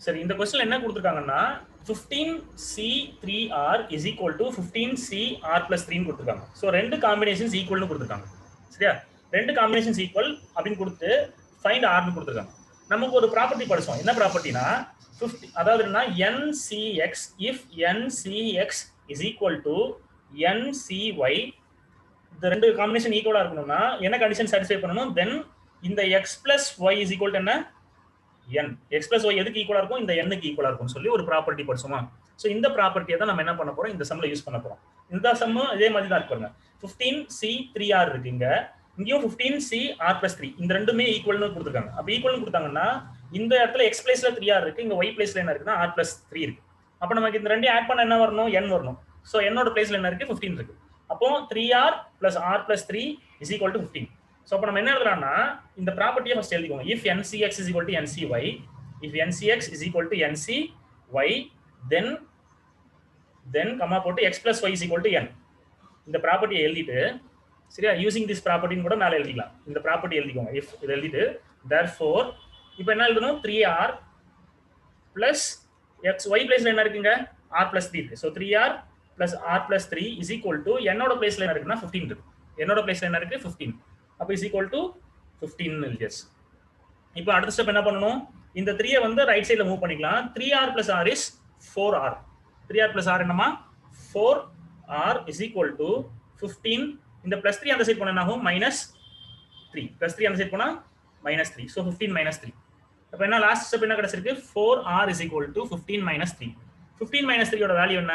சரி, இந்த கொஸ்டின்ல என்ன கொடுத்துருக்காங்கன்னா 15C3R is equal to 15CR plus 3 கொடுத்துருக்காங்க. ஸோ ரெண்டு காம்பினேஷன்ஸ் ஈக்குவல்னு கொடுத்துருக்காங்க. சரியா, ரெண்டு காம்பினேஷன்ஸ் ஈக்குவல் அப்படின்னு கொடுத்து ஃபைண்ட் ஆர்னு கொடுத்துருக்காங்க. நமக்கு ஒரு ப்ராப்பர்ட்டி படிச்சோம். என்ன ப்ராப்பர்ட்டினா 50, அதாவது என்ன, NCX if NCX is equal to NCY, இந்த ரெண்டு காம்பினேஷன் ஈக்குவலா இருக்கணும்னா என்ன கண்டிஷன் சாட்டிஸ்ஃபை பண்ணணும்? தென் இந்த x plus y is equal to என்ன, n. x plus y எதுக்கு ஈக்குவலா இருக்கும்? இந்த n க்கு ஈக்குவலா இருக்கும் சொல்லி ஒரு ப்ராப்பர்ட்டி படிச்சோமா? சோ இந்த ப்ராப்பர்ட்டியை தான் நம்ம என்ன பண்ண போறோம், இந்த சம்ல யூஸ் பண்ண போறோம். இந்த சம் இதே மாதிரி தான் இருக்கு. 15C3R இருக்கு, இங்கேயும் 15CR+3, இந்த ரெண்டுமே ஈக்குவல்னு கொடுத்துருக்காங்க. அப்ப ஈக்குவல்னு கொடுத்தாங்கன்னா இந்த இடத்துல x பிளேஸ்ல 3R இருக்கு, இங்க y பிளேஸ்ல என்ன இருக்குன்னா R+3 இருக்கு. அப்ப நமக்கு இந்த ரெண்டையும் ஆட் பண்ண என்ன வரணும்? n வரணும். சோ n ஓட பிளேஸ்ல என்ன இருக்கு? 15 இருக்கு. அப்போ 3R plus R+3 is equal to 15. So அப்போ நம்ம என்ன எழுதலாம்னா இந்த ப்ராப்பர்ட்டியை ஃபர்ஸ்ட் எழுதிக்கோங்க. If NCX is equal to NCY, if NCX is equal to NCY, then comma போட்டு x plus y is equal to n. இந்த ப்ராப்பர்ட்டியை எழுதிட்டு, சரியா, யூசிங் திஸ் ப்ராப்பர்ட்டின்னு கூட மேலே எழுதிக்கலாம். இந்த ப்ராப்பர்ட்டி எழுதிக்கோங்க. இஃப் இதை எழுதிட்டு therefore இப்போ என்ன எழுதணும்? 3R plus y பிளேஸ்ல என்ன இருக்குங்க? R+3 இருக்கு. So 3R plus R+3 is equal to என்னோட பிளேஸ்ல என்ன இருக்குன்னா 15 இருக்கு. என்னோட பிளேஸ்ல என்ன இருக்கு? 15. அப்ப is equal to 15 எழுதியாச்சு. இப்போ அடுத்த ஸ்டெப் என்ன பண்ணணும்? இந்த 3 வந்து ரைட் சைடுல மூவ் பண்ணிக்கலாம். 3R plus R is 4R. 3R plus R என்னமா? 4R is equal to 15. இந்த plus 3 அந்த சைடு போனா என்ன ஆகும்? -3. plus 3 அந்த சைடு போனா -3. so 15 -3. அப்ப என்ன லாஸ்ட் ஸ்டெப் என்ன கிடைச்சிருக்கு? 4R is equal to 15 -3. 15 -3 ஓட வேல்யூ என்ன?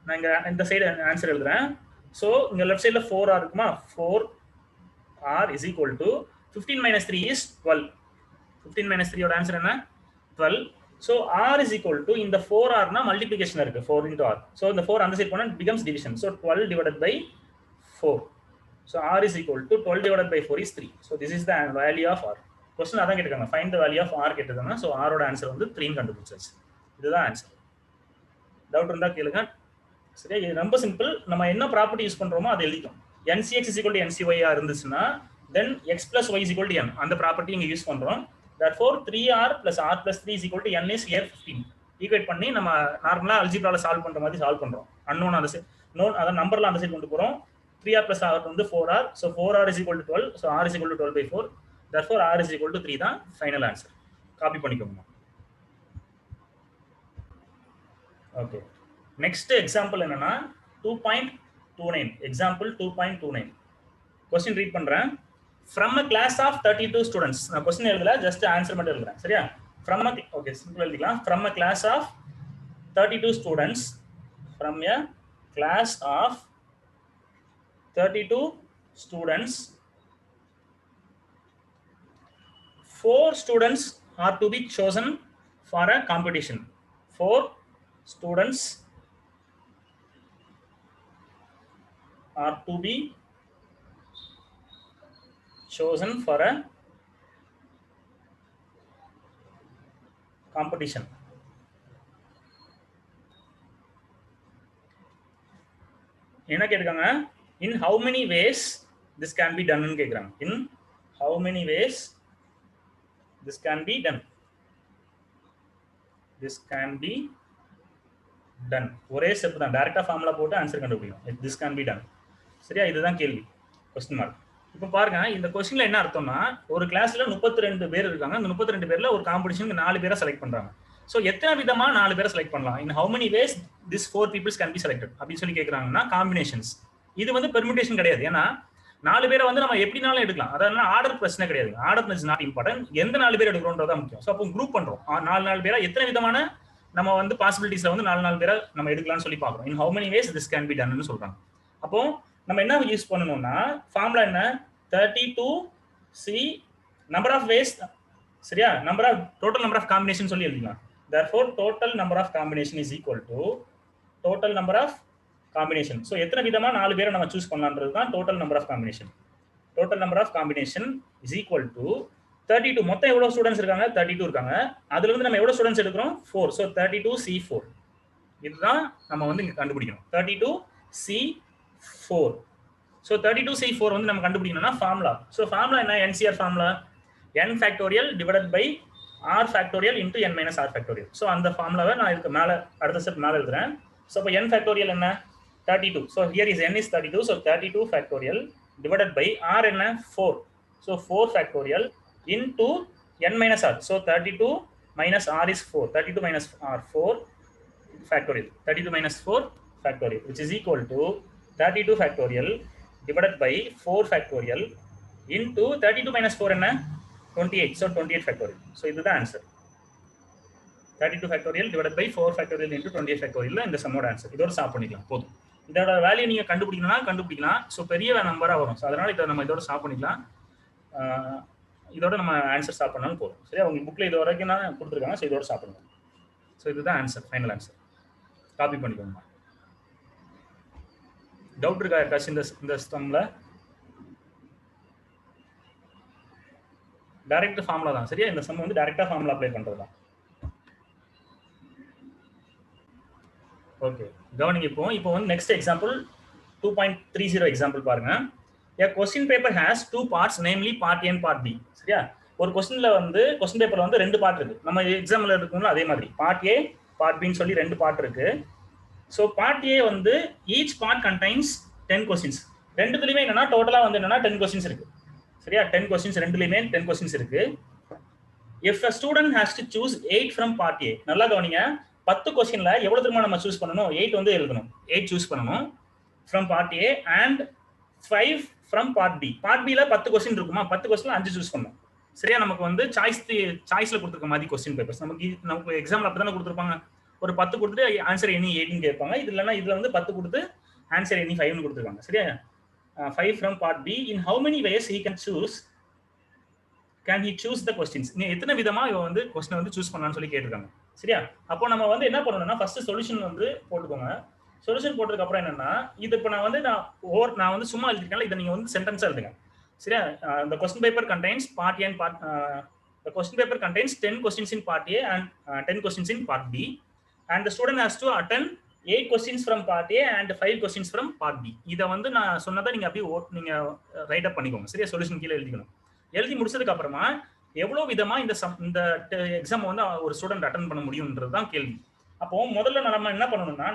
நான் இங்க இந்த சைடு ஆன்சர் எழுதுறேன். சோ இங்க லெஃப்ட் சைடுல 4R இருக்குமா? 4R is equal to 15 minus 3 is 12. 15 minus 3 ஓட ஆன்சர் என்ன? 12. So R is equal to இந்த 4R னா மல்டிப்ளிகேஷன் இருக்கு, 4 into R. So இந்த 4 அந்த சைடு போனா becomes division. So 12 divided by 4. So R is equal to 12 divided by 4 is 3. So this is the value of R. Question அதான் கேட்டிருக்காங்க. Find the value of R கேட்டிருக்காங்க. So R ஓட answer வந்து 3 கண்டுபிடிச்சாச்சு. இதுதான் ஆன்சர். டவுட் இருந்தா கேளுங்க. சரியா, இது ரொம்ப சிம்பிள். நம்ம என்ன ப்ராப்பர்ட்டி யூஸ் பண்றோமோ அதை எழுதிக்கும். NCX is equal to NCY இருந்துச்சுன்னா then x plus y is equal to n, அந்த ப்ராப்பர்ட்டி இங்க யூஸ் பண்றோம். therefore 3R plus R+3 is equal to n is here 15. Equate பண்ணி நம்ம நார்மலா அல்ஜிப்ரால சால்வ் பண்ற மாதிரி சால்வ் பண்றோம். அன்னோன் அந்த சைடு, நோன் அத நம்பர்ல அந்த சைடு கொண்டு போறோம். 3R plus R வந்து 4R. so 4R is equal to 12. so R is equal to 12 by 4. therefore R is equal to 3 தான் ஃபைனல் ஆன்சர். காப்பி பண்ணிக்கோங்க. ஓகே, நெக்ஸ்ட் எக்ஸாம்பிள் என்னன்னா 2.29. எக்ஸாம்பிள் 2.29. क्वेश्चन ரீட் பண்றேன். from a class of 32 students. நான் question எழுதல, just answer மட்டும் எழுதுறேன். சரியா, from a, okay simple எழுதிக்கலாம். from a class of 32 students, from a class of 32 students, 4 students are to be chosen for a competition. 4 students are to be chosen for a competition. என்ன கேட்காங்க? in how many ways this can be done ன்னு கேக்குறாங்க. in how many ways this can be done. this can be done. ஒரே step தான், டைரக்டா formula போட்டு answer கண்டுபிடிக்கணும். this can be done. சரியா, இதுதான் கேள்வி. Question mark. இப்போ பாருங்க, இந்த क्वेश्चनல என்ன அர்த்தம்னா, ஒரு கிளாஸ்ல 32 பேர் இருக்காங்க. அந்த 32 பேர்ல ஒரு காம்படிஷனுக்கு 4 பேரை செலக்ட் பண்றாங்க. சோ எத்தனை விதமா 4 பேரை செலக்ட் பண்ணலாம்? in how many ways this 4 peoples can be selected அப்படி சொல்லி கேக்குறாங்கன்னா காம்பினேஷன்ஸ். இது வந்து பெர்முடேஷன் கிடையாது. ஏன்னா 4 பேரை வந்து நம்ம எப்படினாலும் எடுக்கலாம். அதாவது ஆர்டர் பிரச்சனை கிடையாது. Order is not important. எந்த 4 பேர் எடுக்கிறோம்ன்றதா முக்கியம். சோ அப்போ குரூப் பண்றோம். 4 பேரா எத்தனை விதமான நம்ம வந்து பாசிபிலிட்டிஸ்ல வந்து 4 பேரை நம்ம எடுக்கலாம்னு சொல்லி பார்க்கறோம். in how many ways this can be done ன்னு சொல்றாங்க. அப்போ நம்ம என்ன யூஸ் பண்ணனும்னா ஃபார்முலா என்ன? 32C number of ways. சரியா, number of total number of combination சொல்லி எழுதிக்கலாம். therefore total number of combination is equal to total number of combination. so எத்தனை விதமா 4 பேரை நம்ம சூஸ் பண்ணலாம்ன்றது தான் total number of combination. total number of combination is equal to 32. மொத்தம் எவ்வளவு students இருக்காங்க? 32 இருக்காங்க. அதுல இருந்து நம்ம எவ்வளவு ஸ்டூடண்ட்ஸ் எடுக்கிறோம்? 4. so 32C4. இதுதான் நம்ம வந்து இங்க கண்டுபிடிக்கணும். 32C4. so 32C4 வந்து நம்ம கண்டுபிடிக்கணும்னா ஃபார்முலா. so ஃபார்முலா என்ன? NCR formula n factorial divided by r factorial into n minus r factorial. So அந்த ஃபார்முலாவை நான் இதுக்கு மேல அடுத்த ஸ்டெப் மேல எழுதுறேன். So அப்ப n factorial என்ன 32. So here is n is 32. So 32 factorial divided by r என்ன 4. So 4 factorial into n minus r. So 32 minus r is 4. 32 minus r 4 factorial. 32 minus 4 factorial, which is equal to 32 factorial divided by 4 factorial into 32 minus 4 என்ன 28. So 28 factorial. So this is the answer. 32 factorial divided by 4 factorial into 28 factorial இந்த சம்மோட answer. இதோட solve பண்ணிக்கலாம் போதும். இதோட value நீங்க கண்டுபிடிக்கலாம். So பெரிய நம்பரா வரும். சோ அதனால இத நம்ம இதோட சால்வ் பண்ணிக்கலாம். இதோட நம்ம ஆன்சர் சால்வ் பண்ணாலும் போதும். சரியா உங்களுக்கு புக்ல இது வரைக்கும் நான் கொடுத்திருக்காங்க. சோ இதோட சால்வ் பண்ணுங்க. சோ இதுதான் ஆன்சர், ஃபைனல் ஆன்சர். காப்பி பண்ணிக்கோங்க. டவுட் இருக்கா யாருக்காச்சும் இந்த ஸ்டம்ல? டைரக்ட் ஃபார்முலா தான். சரியா இந்த சம் வந்து டைரக்டா ஃபார்முலா அப்ளை பண்றது தான். ஓகே கவனிங்க. இப்போ வந்து நெக்ஸ்ட் எக்ஸாம்பிள் 2.30 எக்ஸாம்பிள் பாருங்க. A question paper has two parts, namely part A and part B. சரியா ஒரு கொஸ்டின்ல வந்து கொஸ்டின் பேப்பர்ல வந்து ரெண்டு பார்ட் இருக்கு. நம்ம எக்ஸாம்ல இருக்கும்ல அதே மாதிரி பார்ட் A பார்ட் B ன்னு சொல்லி ரெண்டு பார்ட் இருக்கு. சோ பார்ட் A வந்து each part contains 10 questions. ரெண்டுத்துலயுமே என்னன்னா டோட்டலா வந்து என்னன்னா 10 questions இருக்கு. சரியா 10 questions ரெண்டுலயுமே 10 questions இருக்கு. If a student has to choose 8 from part A, நல்லா கவனிங்க. 10 क्वेश्चनல எவ்வளவு தூரமா நம்ம சூஸ் பண்ணனும்? 8 வந்து எழுதணும். 8 சூஸ் பண்ணனும் from part A and 5 from part B. part B ல 10 क्वेश्चन இருக்குமா? 10 क्वेश्चनல 5 சூஸ் பண்ணனும். சரியா நமக்கு வந்து சாய்ஸ்ல கொடுத்திருக்க மாதிரி क्वेश्चन பேப்பர்ஸ் நமக்கு எக்ஸாம்ல அப்படி தான கொடுத்திருப்பாங்க. ஒரு 10 கொடுத்துட்டு ஆன்சர் எனி 8 ன்னு கேட்பாங்க. இதுல வந்து 10 கொடுத்து ஆன்சர் எனி 5 ன்னு கொடுத்திருக்காங்க. சரியா 5 from part B. In how many ways he can choose the questions? நீ எத்தனை விதமா இவ வந்து क्वेश्चन வந்து சூஸ் பண்ணலாம்னு சொல்லி கேட்டிருக்காங்க. சரியா அப்போ நம்ம வந்து என்ன பண்ணணும்னா ஃபர்ஸ்ட் சொல்யூஷன் வந்து போட்டுக்கோங்க. சொல்யூஷன் போட்டதுக்கு அப்புறம் என்னன்னா இது இப்போ நான் வந்து சும்மா எழுதிருக்கேன்ல இதை நீங்க வந்து சென்டென்ஸா எழுதுங்க. சரியா the question paper contains part A and the question paper contains 10 questions in part A and 10 questions in part B, and the student has to attend 8 questions from part A and 5 questions from part B. இத வந்து நான் சொன்னதை நீங்க அப்படியே நீங்க right அப் பண்ணிக்கோங்க. சரியா solution கீழே எழுதிக்கணும். எழுதி முடிச்சதுக்கு அப்புறமா எவ்வளவு விதமா இந்த எக்ஸாம் வந்து ஒரு ஸ்டூடெண்ட் அட்டெண்ட் பண்ண முடியும்ன்றது தான் கேள்வி. அப்போ முதல்ல நம்ம என்ன பண்ணணும்னா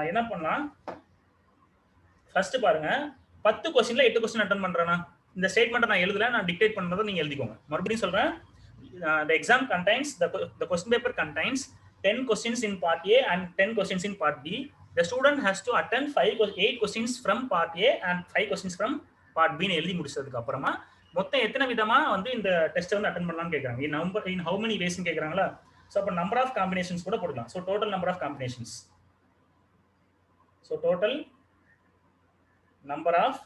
என்ன பண்ணலாம் ஃபர்ஸ்ட் பாருங்க 10 क्वेश्चनல 8 क्वेश्चन அட்டெண்ட் பண்றேனா இந்த ஸ்டேட்மென்ட் நான் எழுதல, நான் டிக்டேட் பண்றதை நீங்க எழுதிக்கோங்க. மறுபடியும் சொல்றேன். the exam contains the question paper contains 10 questions in part A and 10 questions in part B. The student has to attend 8 questions from part A and 5 questions from part B ன்னு எழுதி முடிச்சதுக்கு அப்புறமா மொத்தம் எத்தனை விதமா வந்து இந்த டெஸ்ட் வந்து அட்டெண்ட் பண்ணலாம்னு கேக்குறாங்க. in how many ways ன்னு கேக்குறாங்களா. சோ அப்ப நம்பர் ஆஃப் காம்பினேஷன்ஸ் கூட போடலாம். So total number of combinations. So total number of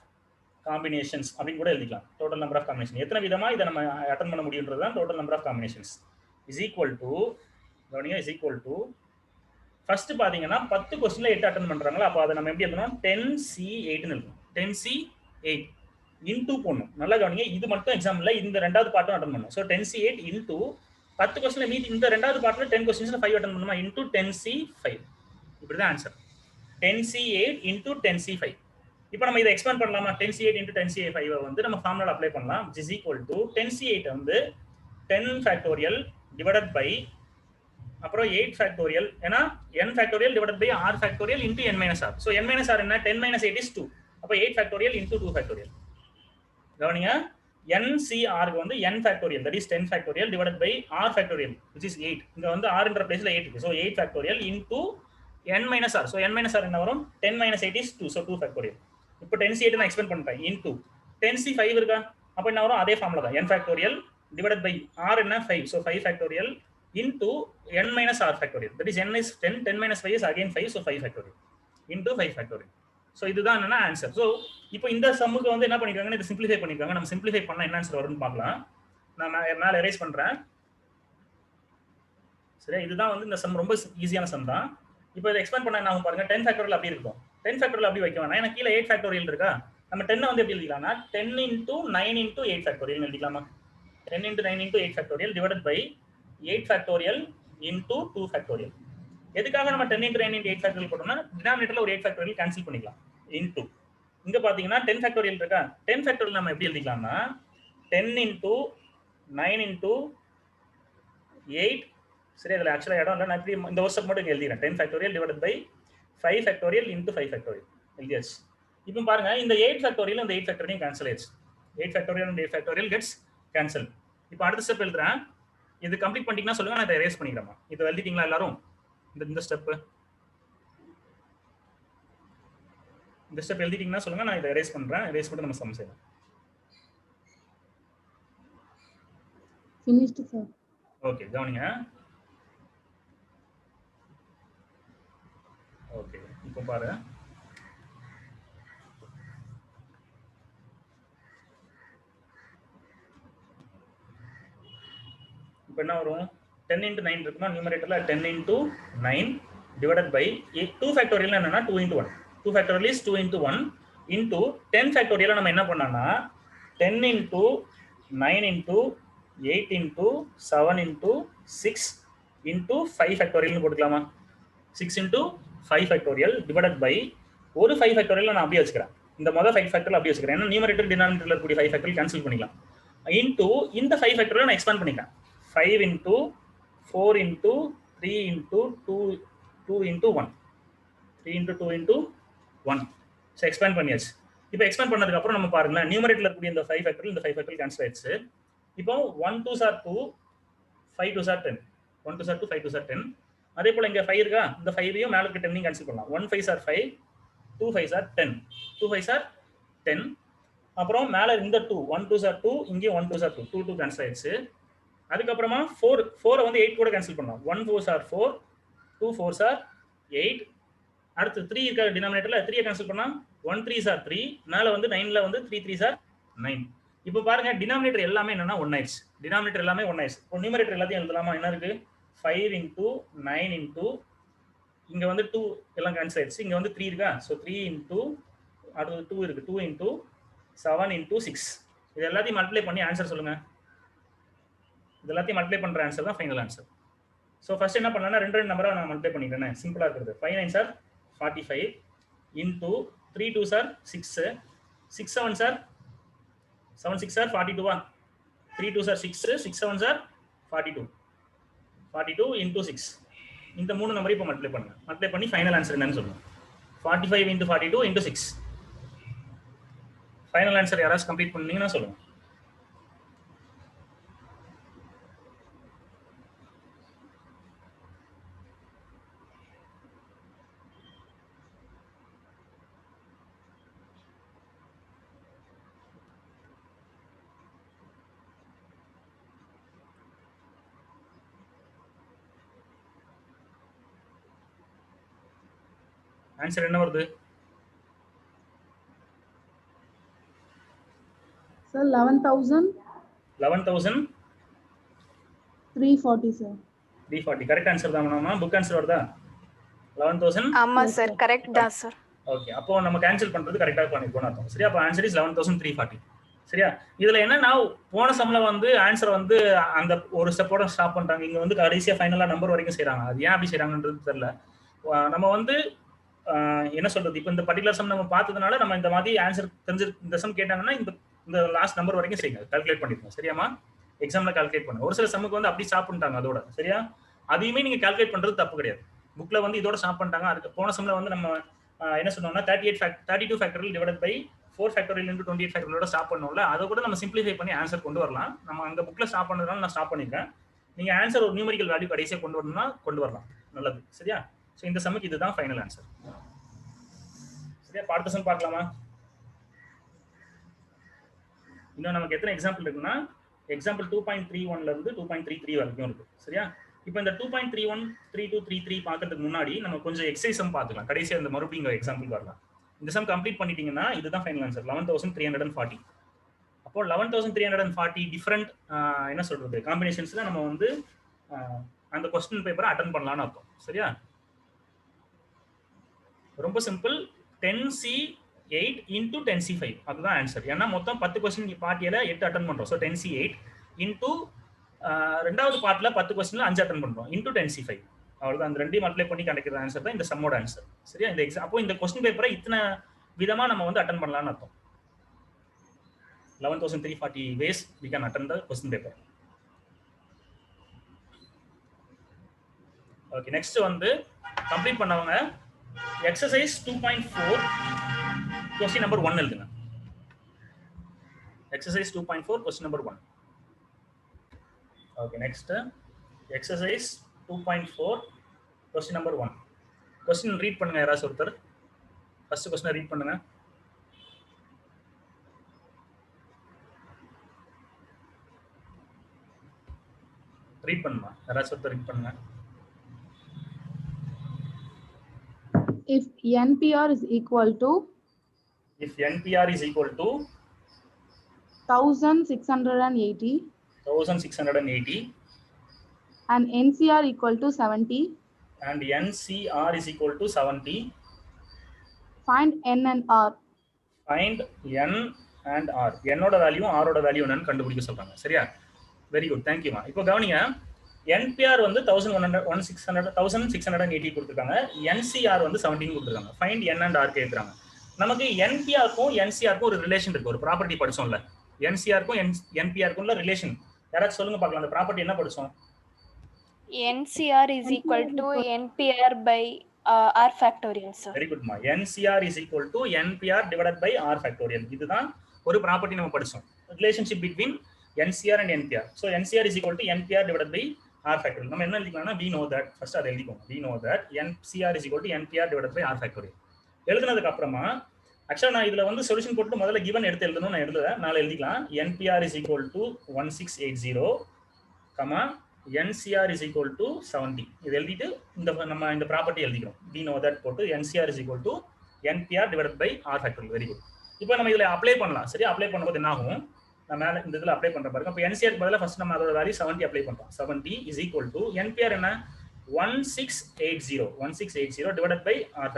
combinations அப்படின்னு கூட எழுதிக்கலாம். டோட்டல் நம்பர் ஆஃப் காம்பினேஷன் எத்தனை விதமா இதை நம்ம அட்டெண்ட் பண்ண முடியும்ன்றது தான் total number of combinations is equal to is equal to first பாத்தீங்கன்னா 10 क्वेश्चनல 8 அட்டெண்ட் பண்றாங்களா அப்ப அதை நம்ம எப்படி எழுதணும் 10C8 ன்னு எழுதணும். 10C8 into போடணும். நல்லா கவனிங்க. இது மட்டும் எக்ஸாம்ல இந்த ரெண்டாவது பார்ட்டும் அட்டெண்ட் பண்ணணும். சோ 10C8 into 10 क्वेश्चनல மீதி இந்த ரெண்டாவது பார்ட்ல 10 क्वेश्चnsல 5 அட்டெண்ட் பண்ணனுமா into 10C5. இப்படி தான் ஆன்சர். 10C8 into 10C5. இப்போ நம்ம இத எக்ஸ்பேண்ட் பண்ணலாமா 10C8 into 10C5 வந்து நம்ம ஃபார்முலா அப்ளை பண்ணலாம். which is equal to 10C8 வந்து 10 factorial divided by அப்புறம் 8 factorial ஏனா n factorial divided by r factorial into n minus r. so n minus r என்ன 10 minus 8 is 2. அப்ப 8 factorial into 2 factorial. கவனிங்க NCR க்கு வந்து n factorial that is 10 factorial divided by r factorial which is 8. இங்க வந்து r ன்ற பிளேஸ்ல 8 இருக்கு. so 8 factorial into n minus r. so n minus r என்ன வரும் 10 minus 8 is 2. so 2 factorial. இப்போ 10C8 நான் எக்ஸ்பேண்ட் பண்ணிட்டேன் into 10C5 இருக்கா அப்ப என்ன வரும் அதே ஃபார்முலா தான் n factorial divided by r என்ன 5. so 5 factorial into n minus r factorial that is n is 10 minus 5 is again 5 so 5 factorial into 5 factorial. so இதுதான் என்னன்னா ஆன்சர். so இப்போ இந்த சம்முக்கு வந்து என்ன பண்ணிருக்காங்கன்னா இத சிம்பிளிஃபை பண்ணிருக்காங்க. நம்ம சிம்பிளிஃபை பண்ணா என்ன ஆன்சர் வரும்னு பார்க்கலாம். நான் மேல எரேஸ் பண்றேன். சரி இதுதான் வந்து இந்த சம் ரொம்ப ஈஸியான சம் தான். இப்போ இத எக்ஸ்பேண்ட் பண்ணா என்ன ஆகும் பாருங்க 10 ஃபேக்டோரியல் அப்படி இருக்கும். 10 ஃபேக்டோரியல் அப்படி வைக்க வேணாம். ஏன்னா கீழ 8 ஃபேக்டோரியல் இருக்கா. நம்ம 10 வந்து எப்படி எழுதிக்கலாம்னா 10 into 9 into 8 ஃபேக்டோரியல் எழுதிக்கலாமா 10 into 9 into 8 factorial divided by 8 factorial into 2 factorial. எதுக்காக நம்ம 10 into 9 into 8 ஃபேக்டோரியல் போட்டோம்னா டினாமினேட்டர்ல ஒரு 8 ஃபேக்டோரியல் கேன்சல் பண்ணிக்கலாம். into இங்க பாத்தீங்கன்னா 10 ஃபேக்டோரியல் இருக்கா 10 ஃபேக்டோரியல் நம்ம எப்படி எழுதிக்கலாம்னா 10 into 9 into 8 சரி அதில் ஆக்சுவலாக இடம் இல்லை நான் இப்படி இந்த ஒரு ஸ்டெப் மட்டும் இங்கே எழுதிக்கிறேன் 10 factorial divided by 5 factorial into 5 factorial எழுதியாச்சு இப்போ பாருங்க இந்த 8 ஃபேக்டோரியல் இந்த 8 ஃபேக்டோரியல் கேன்சல் ஆயிடுச்சு 8 factorial and 8 factorial gets cancel இப்போ அடுத்த ஸ்டெப் எழுதுறேன் இது கம்ப்ளீட் பண்ணிட்டீங்கன்னா சொல்லுங்க நான் இதை எரேஸ் பண்ணிக்கிறேன் இது எழுதிட்டீங்களா எல்லாரும் இந்த ஸ்டெப் இந்த ஸ்டெப் எழுதிட்டீங்கன்னா சொல்லுங்க நான் இதை எரேஸ் பண்றேன் எரேஸ் பண்ணி நம்ம சம் செய்யலாம் finished sir ஓகே கவனிங்க ஓகே இப்போ பாரு இப்போ என்ன வரும் 10 into 9 இருக்குன்னா நியூமரேட்டர்ல 10 into 9 divided by 2 ஃபேக்டோரியல் என்னன்னா 2 into 1 2 factorial is 2 into 1 into 10 factorial நம்ம என்ன பண்ணோம்னா 10 into 9 into 8 into 7 into 6 into 5 ஃபேக்டோரியல்னு போட்டுக்கலாமா 6 into 5 ஃபேக்டோரியல் divided by ஒரு 5 ஃபேக்டோரியல் நான் அப்படியே வச்சுக்கிறேன் இந்த மொதல் 5 ஃபேக்டோரியல் அப்படியே வச்சுக்கிறேன் ஏன்னா நியூமரேட்டர் டினாமினேட்டர்ல இருக்கக்கூடிய 5 ஃபேக்டோரியல் கேன்சல் பண்ணிக்கலாம் into இந்த 5 ஃபேக்டோரியல் நான் எக்ஸ்பேண்ட் பண்ணிக்கிறேன் 5 into 4 into 3 into 2 into 1 3 into 2 into 1 so expand பண்ணியாச்சு இப்போ எக்ஸ்பேண்ட் பண்ணதுக்கு அப்புறம் நம்ம பாருங்க நியூமரேட்டர்ல இருக்கக்கூடிய இந்த 5 ஃபேக்டோரியல் இந்த 5 ஃபேக்டோரியல் கேன்சல் ஆயிடுச்சு இப்போ 1 2s are 2 5 2s are 10 1 2s are 2 5 2s are 10 அதே போல இங்க 5 இருக்கா இந்த 5ஐயும் மேல இருக்க 10ஐயும் கேன்சல் பண்ணலாம் 1 5s are 5 2 5s are 10 2 5s are 10 அப்புறம் மேல இந்த 2 1 2s are 2 இங்கே 1 2s are 2 2 2 கேன்சல் ஆயிடுச்சு அதுக்கு அப்புறமா 4 வந்து 8 கூட கேன்சல் பண்ணலாம் 1 4s are 4 2 4s are 8 அடுத்து 3 இருக்க டினாமினேட்டர்ல 3 கேன்சல் பண்ணா 1 3s are 3 மேல வந்து 9ல வந்து 3 3s are 9 இப்போ பாருங்க டினாமினேட்டர் எல்லாமே என்னன்னா 1 ஆயிடுச்சு டினாமினேட்டர் எல்லாமே 1 ஆயிடுச்சு இப்போ நியூமரேட்டர் எல்லாத்தையும் எழுதலாமா என்ன இருக்கு 5 into 9 into இங்க வந்து 2 எல்லாம் கேன்சல் ஆயிடுச்சு இங்க வந்து 3 இருக்கா சோ 3 into அடுத்து 2 இருக்கு 2 into 7 into 6 இது எல்லாத்தையும் மல்டிப்ளை பண்ணி ஆன்சர் சொல்லுங்க இது எல்லாத்தையும் மல்டிப்ளை பண்ற ஆன்சர் தான் ஃபைனல் ஆன்சர் சோ ஃபர்ஸ்ட் என்ன பண்ணேன்னா ரெண்டு நம்பரை நான் மல்டிப்ளை பண்ணிட்டேன் சிம்பிளா இருக்குது 5 9s are 45 into 3 2s are 6 6 7s are 7 6 are 42 3 2s are 6 6 7s are 42 into 6 இந்த மூணு நம்பரை இப்போ மல்டிப்ளை பண்ணுங்க மல்டிப்ளை பண்ணி ஃபைனல் ஆன்சர் என்னன்னு சொல்லுங்க 45 into 42 into 6 ஃபைனல் ஆன்சர் யாராவது கம்ப்ளீட் பண்ணீங்கன்னா சொல்லுங்க ஆன்சர் என்ன வருது sir 11340 sir 340 கரெக்ட் ஆன்சர் தான் மாமா புக் ஆன்சர் வருதா 11000 ஆமா சார் கரெக்ட் தான் சார் ஓகே அப்போ நம்ம கேன்சல் பண்றது கரெக்ட்டா பண்ணிருக்கோம்னு அர்த்தம் சரியா அப்ப ஆன்சர் இஸ் 11340 சரியா இதுல என்னன்னா போன சம்ல வந்து ஆன்சர் வந்து அந்த ஒரு ஸ்டெப்போட ஸ்டாப் பண்றாங்க இங்க வந்து கடைசியா ஃபைனலா நம்பர் வரைக்கும் செய்றாங்க அது ஏன் அப்படி செய்றாங்கன்றது தெரியல நம்ம வந்து என்ன சொல்றது இப்போ இந்த பர்టిక్యులர் சம் நம்ம பார்த்ததுனால நம்ம இந்த மாதிரி ஆன்சர் தெரிஞ்சு இந்த சம் கேட்டாங்கன்னா இந்த லாஸ்ட் நம்பர் வரைக்கும் செய்யுங்க கால்குலேட் பண்ணிருக்கோம் சரியாமா எக்ஸாம்ல கால்குலேட் பண்ணுங்க ஒரு சில சம்முக்கு வந்து அப்படி ஸ்டாப் பண்ணிட்டாங்க அதோட சரியா அதையுமே நீங்க கால்குலேட் பண்றது தப்பு கிடையாது புக்ல வந்து இதோட ஸ்டாப் பண்ணிட்டாங்க அதுக்கு போன சம்ல வந்து நம்ம என்ன சொன்னோம்னா 32 factorial divided by 4 factorial into 28 ஃபேக்டோரியலோட ஸ்டாப் பண்ணோம்ல அதை கூட நம்ம சிம்பிளிஃபை பண்ணி ஆன்சர் கொண்டு வரலாம் நம்ம அங்க புக்ல ஸ்டாப் பண்ணதுனால நான் ஸ்டாப் பண்ணிருக்கேன் நீங்க ஆன்சர் ஒரு நியூமெரிக்கல் வேல்யூ கடைசியா கொண்டு வரணும்னா கொண்டு வரலாம் நல்லது சரியா சோ இந்த சம்முக்கு இதுதான் ஃபைனல் ஆன்சர் சரியா அடுத்த சம் பார்க்கலாமா இன்னும் நமக்கு எத்தனை எக்ஸாம்பிள் இருக்குன்னா எக்ஸாம்பிள் 2.31 ல இருந்து 2.33 வரைக்கும் இருக்கு சரியா இப்போ இந்த 2.31 32 33 பார்க்கிறதுக்கு முன்னாடி நம்ம கொஞ்சம் எக்ஸசைஸ் சம் பார்த்துக்கலாம் கடைசியா இந்த மறுபடியும் எக்ஸாம்பிள் வரலாம் இந்த சம் கம்ப்ளீட் பண்ணிட்டீங்கன்னா இதுதான் ஃபைனல் ஆன்சர் 11340 அப்போ 11340 டிஃபரண்ட் என்ன சொல்றது காம்பினேஷன்ஸ்ல நம்ம வந்து அந்த क्वेश्चन பேப்பரை அட்டெண்ட் பண்ணலாம்னு அர்த்தம் சரியா ரொம்ப சிம்பிள் 10C8 into 10C5 அதுதான் ஆன்சர் ஏன்னா மொத்தம் 10 क्वेश्चन பார்ட்டியில 8 அட்டெண்ட் பண்றோம் சோ 10C8 into ரெண்டாவது பார்ட்ல 10 क्वेश्चनல 5 அட்டெண்ட் பண்றோம் into 10C5 அவ்வளவுதான் அந்த ரெண்டையும் மல்டிப்ளை பண்ணி கண்டுக்கிற ஆன்சர் தான் இந்த சம்மோட ஆன்சர் சரியா இந்த அப்போ இந்த क्वेश्चन பேப்பரை இத்தனை விதமா நம்ம வந்து அட்டெண்ட் பண்ணலாம்னு அர்த்தம் 11340 ways we can attend the question paper okay next வந்து கம்ப்ளீட் பண்ணவங்க எக்ஸசைஸ் 2.4 கொஸ்டின் நம்பர் 1 எழுதுங்க. Exercise 2.4 question number 1. Okay next exercise 2.4 question number 1. Question read பண்ணுங்க யாராவது ஒருத்தர். ஃபர்ஸ்ட் கொஸ்டினை ரீட் பண்ணுங்க. ரீட் பண்ணுமா யாராவது ஒருத்தர் ரீட் பண்ணுங்க. If NPR is equal to 1680 and NCR equal to 70 find N and R. Find N and R. என்னோட வேல்யூ ஆரோட வேல்யூ என்னன்னு கண்டுபிடிக்க சொல்றாங்க. சரியா? வெரி குட், தேங்க்யூ மா. இப்போ கவனிங்க, NPR வந்து 1680 கொடுத்துருக்காங்க, NCR வந்து 17 கொடுத்துருக்காங்க. ஃபைண்ட் N and R கேட்குறாங்க. நமக்கு NPRக்கும் NCRக்கும் ஒரு ரிலேஷன் இருக்கு, ஒரு ப்ராப்பர்ட்டி படிச்சோம்ல. NCRக்கும் NPRக்கும் ரிலேஷன் யாராச்சும் சொல்லுங்க பார்க்கலாம். அந்த ப்ராப்பர்ட்டி என்ன படிச்சோம்? NCR is equal to NPR by R factorial, sir. Very good, ma. NCR is equal to NPR divided by R factorial. இதுதான் ஒரு ப்ராப்பர்ட்டி நம்ம படிச்சோம், relationship between NCR and NPR. So NCR is equal to NPR divided by R factorial. நம்ம என்ன எழுதிக்கலாம்னா we know that, first அதை எழுதிக்கோங்க. We know that NCR is equal to NPR divided by R factorial. எழுதுனதுக்கு அப்புறமா ஆக்சுவலா நான் இதுல வந்து solution போட்டு முதல்ல given எடுத்து எழுதணும். நான் எழுதுறேன், நாளை எழுதிக்கலாம். NPR is equal to 1680, NCR is equal to 70. இது எழுதிட்டு நம்ம இந்த ப்ராப்பர்ட்டி எழுதிக்கிறோம். we know that போட்டு NCR is equal to NPR divided by R factorial. Very good. இப்போ நம்ம இதுல அப்ளை பண்ணலாம். சரியா? அப்ளை பண்ணும்போது என்ன ஆகும், நான் மேல இந்த இதுல அப்ளை பண்ற பாருங்க. இப்போ NCR க்கு பதிலா ஃபர்ஸ்ட் நம்ம அதோட வேல்யூ 70 அப்ளை பண்றோம். 70 is equal to NPR என்ன 1680 divided by R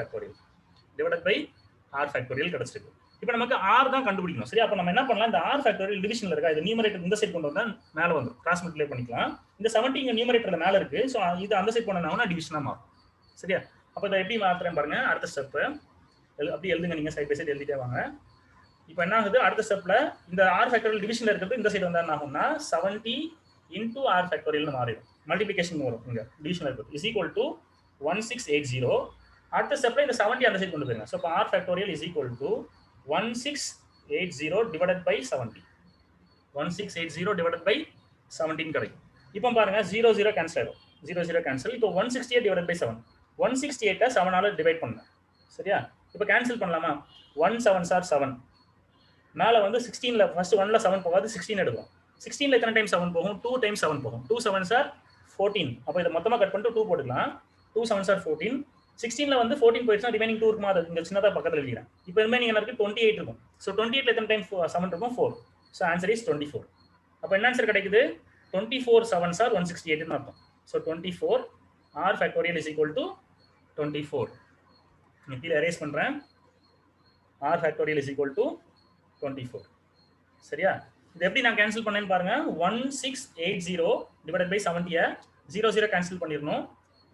factorial கிடைச்சிருக்கு. இப்போ நமக்கு R தான் கண்டுபிடிக்கணும். சரி, அப்ப நம்ம என்ன பண்ணலாம், இந்த R ஃபேக்டோரியல் டிவிஷன்ல இருக்கா, இது நியூமரேட்டர் இந்த சைடு கொண்டு வந்தா மேல வந்துரும், கிராஸ் மல்டிப்ளை பண்ணிக்கலாம். இந்த 70 இங்க நியூமரேட்டர்ல மேல இருக்கு, சோ இது அந்த சைடு போனோம்னா டிவிஷனா மாறும். சரியா? அப்ப இத எப்படி மாத்துறேன் பாருங்க. அடுத்த ஸ்டெப் அப்படி எழுதுங்க, நீங்க சைடு பை சைடு எழுதிட்டே வாங்க. இப்போ என்ன ஆகுது, அடுத்த ஸ்டெப்ல இந்த R ஃபேக்டோரியல் டிவிஷன்ல இருக்கிறது இந்த சைடு வந்தா என்ன ஆகும்னா 70 into R ஃபேக்டோரியல்னு மாறிடும். மல்டிப்ளிகேஷன் வரும். இங்க டிவிஷன்ல இருக்குது is equal to 1680. அடுத்த ஸ்டெப்ல இந்த 70 அந்த சைடு கொண்டு போயிருங்க. சோ அப்ப R factorial is equal to 1680 divided by 70. 1680 divided by 17 கிடைக்கும். இப்போ பாருங்க 00 கேன்சல் ஆகும். 00 கேன்சல். இப்போ 168 divided by 7. 168 7 ஆல டிவைட் பண்ணுங்க. சரியா? இப்போ கேன்சல் பண்ணலாமா? 1 7s are 7. மேல வந்து 16ல ஃபர்ஸ்ட் 1ல 7 போகாது, 16 எடுக்கும். 16ல எத்தனை டைம் 7 போகும்? 2 டைம்ஸ் 7 போகும். 2 7s are 14. அப்ப இத மொத்தமா கட் பண்ணிட்டு 2 போட்டுக்கலாம். 2 7s are 14. 16ல வந்து 14 போயிடுச்சுனா ரிமைனிங் 2 இருக்குமா, அது இங்க சின்னதா பக்கத்துல எழுதிறேன். இப்போ ரிமைனிங் என்ன இருக்கு? 28 இருக்கும். சோ 28ல எத்தனை டைம் 7 இருக்கும்? 4. So answer is 24. அப்ப என்ன ஆன்சர் கிடைக்குது? 24 7s are 168 ன்னு அர்த்தம். So 24 R factorial is equal to 24. நான் கீழ எரேஸ் பண்றேன். R factorial is equal to 24. சரியா? இது எப்படி நான் கேன்சல் பண்ணேன்னு பாருங்க. 1680 divided by 70 00 கேன்சல் பண்ணிரணும்.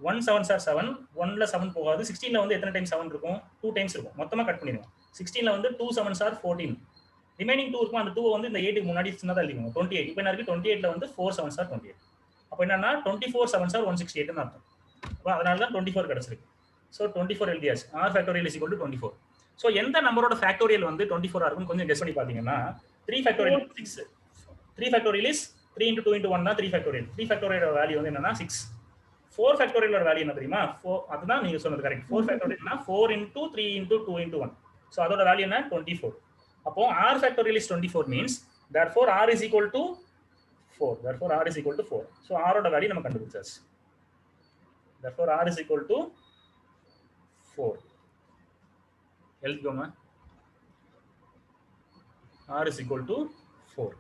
1 7s are 7. 1ல 7 போகாது. 16ல வந்து எத்தனை டைம் 7 இருக்கும்? 2 டைம்ஸ் இருக்கும். மொத்தமா கட் பண்ணிடுங்க. 16ல வந்து 2 7s are 14. ரிமைனிங் 2 இருக்கும். அந்த 2 வந்து இந்த 8க்கு முன்னாடி சின்னதா எழுதிக்கணும். 28. இப்போ என்ன இருக்கு? 28ல வந்து 4 7s are 28. அப்ப என்னன்னா 24 7s are 168 ன்னு அர்த்தம். அப்ப அதனால தான் 24 கிடைச்சிருக்கு. சோ 24 எழுதியாச்சு. R factorial is equal to 24. So எந்த நம்பரோட ஃபேக்டோரியல் வந்து 24 ஆ இருக்கும் கொஞ்சம் கெஸ் பண்ணி பாத்தீங்கன்னா 3 factorial 6. 3 factorial is 3 into 2 into 1 தான் 3 factorial. 3 factorial வேல்யூ வந்து என்னன்னா 6. 4 factorial வேல்யூ என்ன தெரியுமா? 4. அதுதான் நீங்க சொன்னது கரெக்ட். 4 factorial னா 4 into 3 into 2 into 1. சோ அதோட வேல்யூ என்ன? 24. அப்போ R factorial is 24 means therefore R is equal to 4. Therefore R is equal to 4. So R ஓட வேல்யூ நம்ம கண்டுபிடிச்சாச்சு. Therefore R is equal to 4. எழுதிக்கோங்க. R is equal to 4.